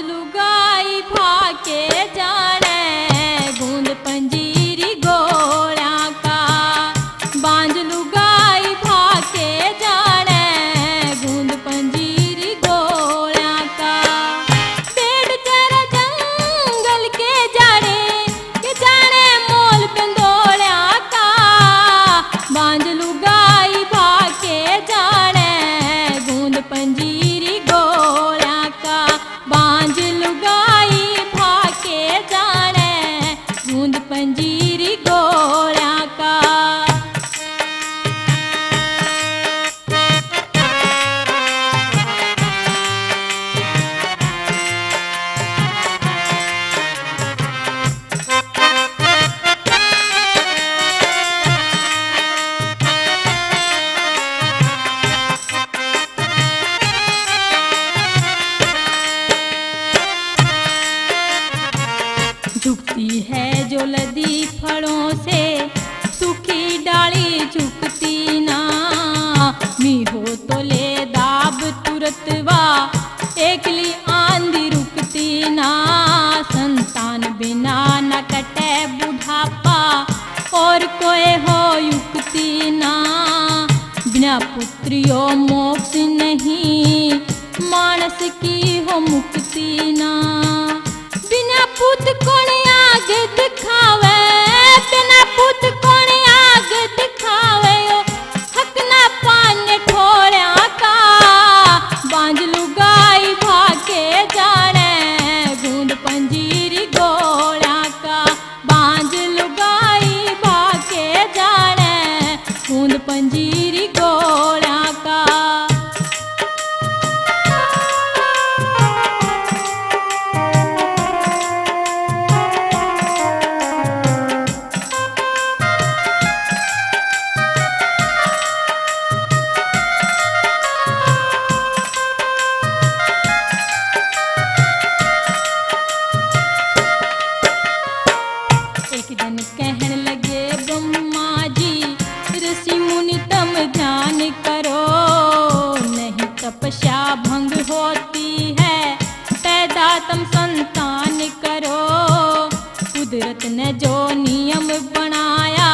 लुगाई भाके जाने गूंद पंजीरी गोला का। बांझ लुगाई भाके जाने गूंद पंजीरी गोला का। पेड़ चरा जंगल के जाने मोल पिंदोला का। बांझ लुगाई भाके जाने गूंद पंजीरी गोला का। बांझ लुगाई भाके जाने गूंद पंजीरी गोला का। झुकती है जो लदी फलों से सूखी डाली झुकती ना। मी हो तो ले दाब तुरत वा एकली आंधी रुकती ना। संतान बिना न कटे बुढ़ापा और कोई हो युक्ति ना। बिना पुत्रियों मोक्ष नहीं मानस की हो मुक्ति ना। बिना पुत कौन आग दिखावे, बिना पुत कौन आग दिखावे ओ हक ना पाने ठोड़ा का। बांझ लुगाई भाके जाने गूंद पंजीरी गोला का। बांझ लुगाई भाके जाने गूंद पंजीरी गोला का। एक दिन कहन लगे ब्रह्मा जी ऋषि मुनि तम ध्यान करो। नहीं तपस्या भंग होती है पैदा तम संतान करो। कुदरत ने जो नियम बनाया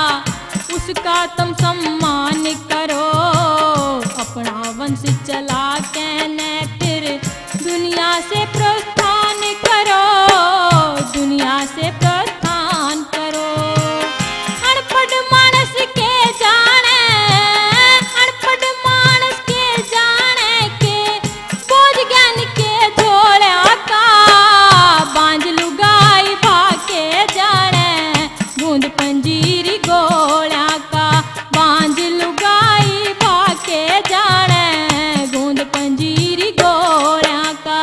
उसका तम सम्मान करो। अपना वंश चला कहने फिर दुनिया से प्रस्थान करो। दुनिया से प्रस्थान करो। अनपढ़ मानस के जाने, अनपढ़ मानस के जाने के बोझ ज्ञान के झोला का। बांझ लुगाई भाके जाने गूंद पंजीरी गोला का। बांझ लुगाई भाके जाने गूंद पंजीरी गोला का।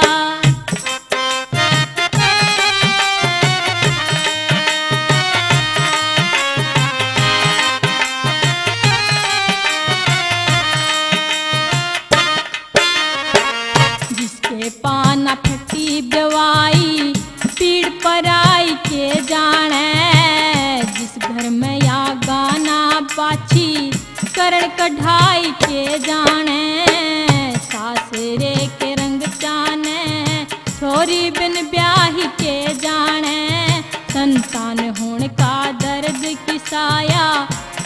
जिसके पाना फटी दवाई पीड़ पराई के जाने। जिस घर में या गाना पाछी करण कढ़ाई के जाने। सासरे के रंग जाने छोरी बिन ब्याही के जाने। संतान होने का दर्द किसाया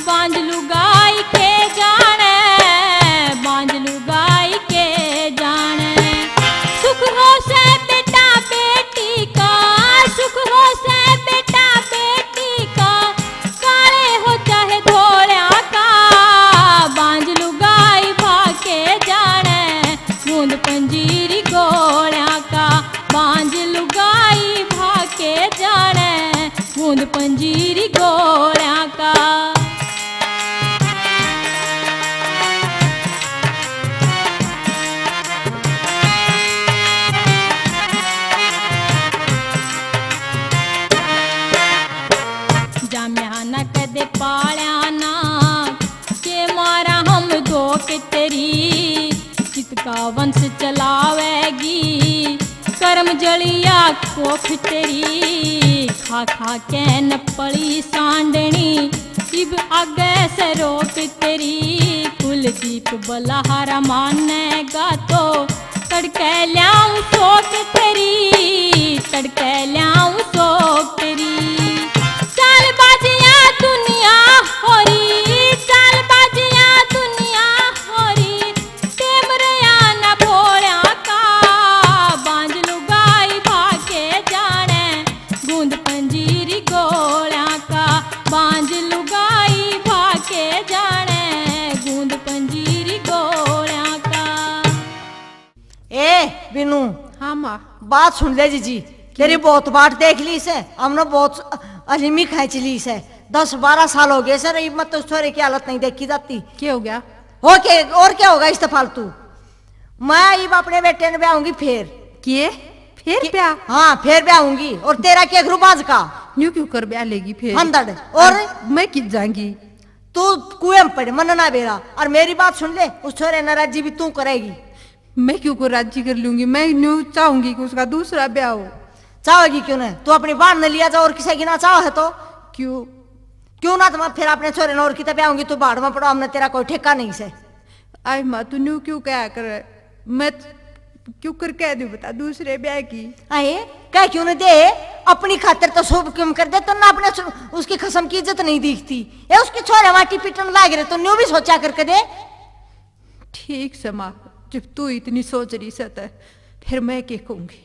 बांझ लुगाई के जाने। बांझ लुगाई के जाने। सुख हो से बेटा बेटी का, सुख हो से बेटा बेटी का। काले हो चाहे धोड़ा का। बांझ लुगाई भाके जाने गूंद पंजीरी गोला का। बांझ लुगाई भाके जाने गूंद पंजीरी गोला का। जाम्या न कदे पाल्या ना के मारा हम दो के तेरी। चित का वंश चलावेगी कर्म जलिया कोख तेरी। खा खा के न पड़ी सांडनी शिव आगे से रोक तेरी। कुलदीप बलहारा मानेगा तो तड़के ल्याऊं सोच तेरी। ए बिनू, हाँ माँ। बात सुन ले जीजी, तेरी बहुत बाट देख ली से, हमने बहुत अलीमी खींच ली से। 10-12 साल हो गए सर, मत तो छोरे की हालत नहीं देखी जाती। क्या हो गया? हो के और क्या होगा इस फालतू। मैं अब अपने बेटे ने ब्याहूंगी फिर। किए फिर ब्याह? हाँ फिर ब्याहूंगी। और तेरा क्या ग्रुबाज का न्यू क्यों कर ब्याह लेगी फिर? अंदर और मैं कित जाऊंगी? तू कुएं में पड़े मन ना बेरा। और मेरी बात सुन ले, उस छोरे नाराजी भी तू करेगी। मैं क्यों को राजी कर लूंगी? मैं न्यू चाहूंगी कि उसका दूसरा ब्याह हो। चाहेगी क्यों नहीं? तू अपनी बात न लिया जाओ और किसी की ना चाह है तो क्यों? क्यों ना? तुम फिर अपने छोरे और की तब आऊंगी, तू बाढ़ में पड़ो, हमने तेरा कोई ठेका नहीं से। आई माँ तू न्यू क्यों क्या कर? मैं क्यों कर कह दूं बता दूसरे ब्याह की? आए कह क्यों नहीं दे? अपनी खातिर तो शुभ क्यों कर दे? तो ना अपने उसकी कसम की इज्जत नहीं दिखती है। उसके छोरे माटी पीटन लाग रहे तो न्यू भी सोचा करके दे। ठीक से माँ, जब तू इतनी सोच रही सत फिर मैं क्या कहूंगी?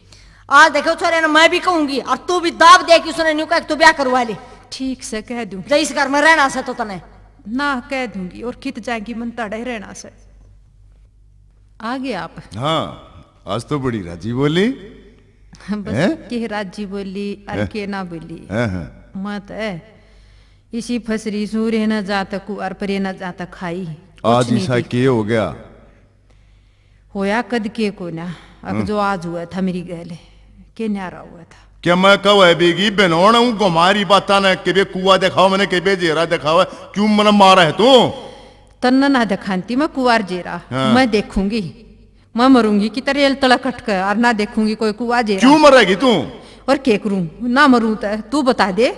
आज देखो छोरे ने, मैं भी कहूंगी और तू भी दाब दे कि उसने न्यू कह तू ब्याह करवा ले। ठीक से कह दूं। जब इस घर में रहना से तो तने ना कह दूंगी और कित जाएगी मन तड़े रहना से। आगे आप। हाँ आज तो बड़ी राजी बोली। बस के राजी बोली और के ना बोली मत है। इसी फसरी सूर्य न जाता कुआर पर न जाता खाई। आज ऐसा के हो गया? होया कद के को ना, अब जो आज हुआ था मेरी गले के न्यारा हुआ था। क्या मैं कव है बेगी बनोण हूँ गुमारी बाता न के कुआ दिखाओ मैंने के जेरा दिखाओ, क्यों मन मारा है तू? तन्ना ना दिखाती मैं कुआर जेरा। मैं देखूंगी, मैं मरूंगी कि तेरे तड़क कट और ना देखूंगी कोई कुआ जेरा। क्यों मरेगी तू? और के करूं ना मरूं तू बता दे।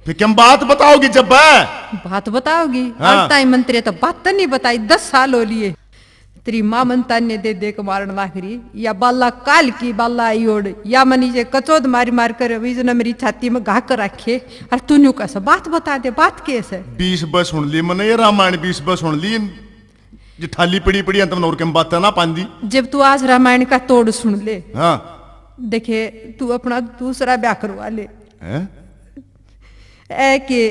फिर क्या बात बताओगी? जब बात बताओगी? हाँ। टाइम मंत्री तो बात तो नहीं बताई, 10 साल हो लिए। तेरी माँ मनता ने दे दे के मारन लाखरी या बाला काल की बाला आई ओढ़ या मनी जे कचोद मारी मार कर ने मेरी छाती में घा कर रखे। और तू न्यू कैसे बात बता दे, बात कैसे? 20 बस सुन ली मैंने ये रामायण, 20 बस सुन ली जो थाली पड़ी पड़ी अंत और के बात ना पांदी। जब तू आज रामायण का तोड़ सुन ले। हाँ देखे तू अपना दूसरा ब्याह करवा ले। के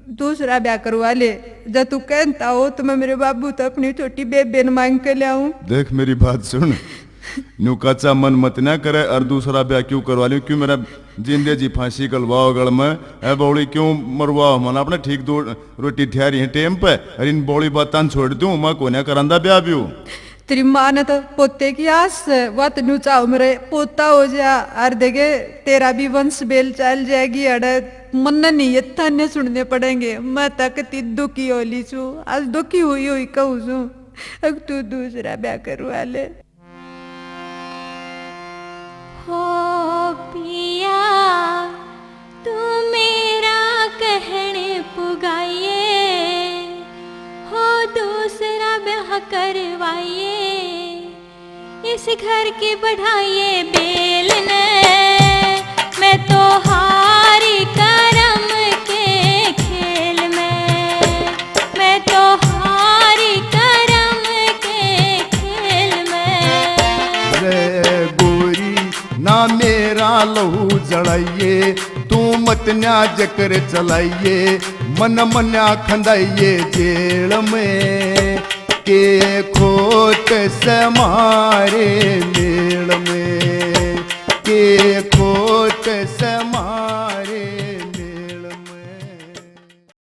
दूसरा ब्याह करवा ले। जब तू कहता हो तो मैं मेरे बाबू तो अपनी छोटी बेबे न मांग के ले आऊं। देख मेरी बात सुन, न्यू कच्चा मन मत ना करे और दूसरा ब्याह क्यों करवा लूं? क्यों मेरा जिंदे जी फांसी गलवाओ गल में है बौड़ी क्यों मरवाओ मन? अपने ठीक दो रोटी ठहरी है टेम पे और इन बौड़ी बातान छोड़ दूं मैं कोने करंदा ब्याह भी हूं। तेरी माँ ने तो पोते की आस वह तेन चाहो मेरे पोता हो जा और देखे तेरा भी वंश बेल चल जाएगी। अड़े मन नहीं ये थाने सुनने पड़ेंगे। मैं तक ती दुखी होली छू, आज दुखी हुई कहूँ छू। अब तू दूसरा ब्याह करवा ले। हो पिया तू मेरा कहने पुगाइए, हो दूसरा ब्याह करवाइए। इस घर की बढ़ाइए बेल ने, मैं तो हारी करम के खेल में। मैं तो हारी करम के खेल में। रे गोरी ना मेरा लहू जड़ाइए, तू मत न्या जकर चलाइए। मन मन्या खंदाइए जेल में के खोट से मारे मेल